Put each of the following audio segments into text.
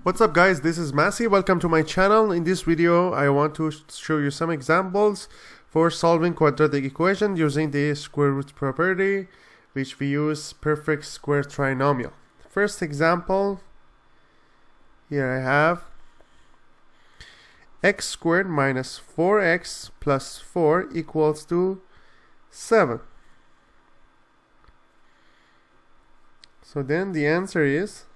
What's up guys, this is Masi. Welcome to my channel. In this video I want to show you some examples for solving quadratic equation using the square root property, which we use perfect square trinomial. First example, here I have x squared minus 4x plus 4 equals to 7. So then the answer is,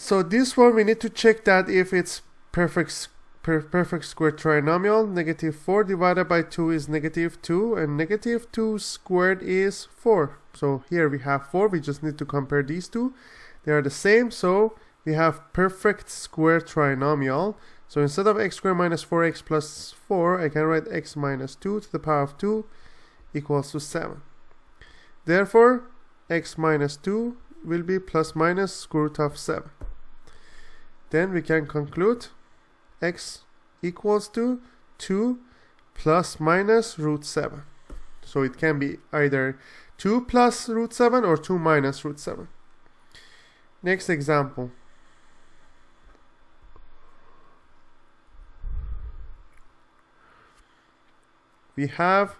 so this one we need to check that if it's perfect square trinomial. Negative 4 divided by 2 is negative 2, and negative 2 squared is 4. So here we have 4, we just need to compare these two. They are the same, so we have perfect square trinomial. So instead of x squared minus 4x plus 4, I can write x minus 2 to the power of 2 equals to 7. Therefore, x minus 2 will be plus minus square root of 7. Then we can conclude x equals to 2 plus minus root 7. So it can be either 2 plus root 7 or 2 minus root 7. Next example. We have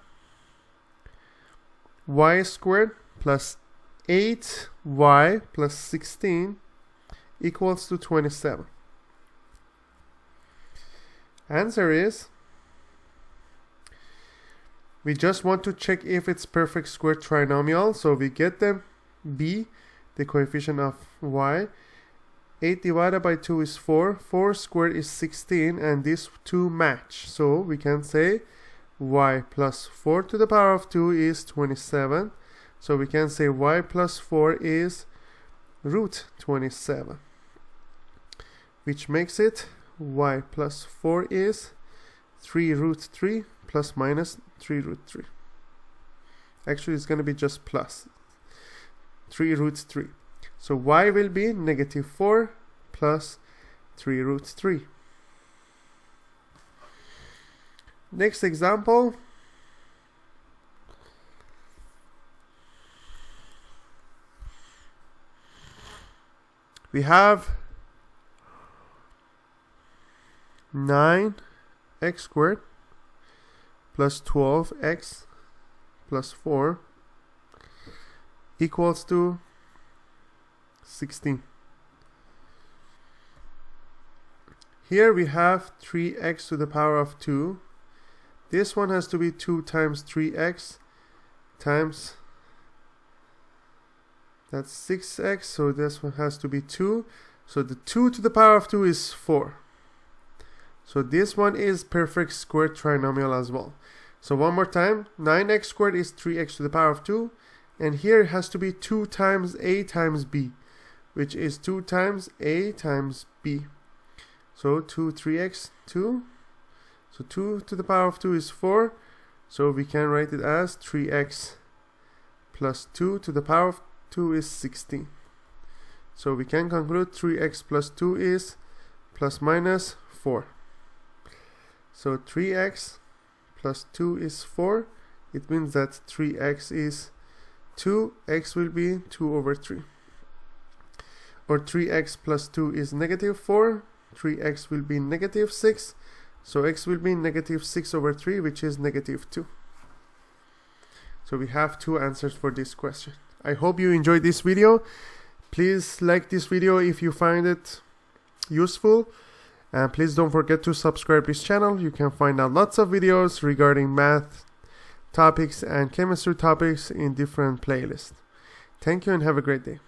y squared plus 8y plus 16 equals to 27. Answer is, we just want to check if it's perfect square trinomial, so we get them b, the coefficient of y. 8 divided by 2 is 4, 4 squared is 16, and these two match, so we can say y plus 4 to the power of 2 is 27. So we can say y plus 4 is root 27, which makes it y plus 4 is 3 root 3 plus minus 3 root 3. Actually, it's going to be just plus 3 root 3. So y will be negative 4 plus 3 root 3. Next example. We have 9x squared plus 12x plus 4 equals to 16. Here we have 3x to the power of 2. This one has to be 2 times 3x times, that's 6x, so this one has to be 2. So the 2 to the power of 2 is 4. So this one is perfect square trinomial as well. So one more time, 9x squared is 3x to the power of 2. And here it has to be 2 times a times b, which is 2 times a times b. So 2, 3x, 2. So 2 to the power of 2 is 4. So we can write it as 3x plus 2 to the power of 2 is 16. So we can conclude 3x plus 2 is plus minus 4. So 3x plus 2 is 4. It means that 3x is 2. X will be 2 over 3. Or 3x plus 2 is negative 4. 3x will be negative 6. So x will be negative 6 over 3, which is negative 2. So we have two answers for this question. I hope you enjoyed this video. Please like this video if you find it useful. And please don't forget to subscribe to this channel. You can find out lots of videos regarding math topics and chemistry topics in different playlists. Thank you and have a great day.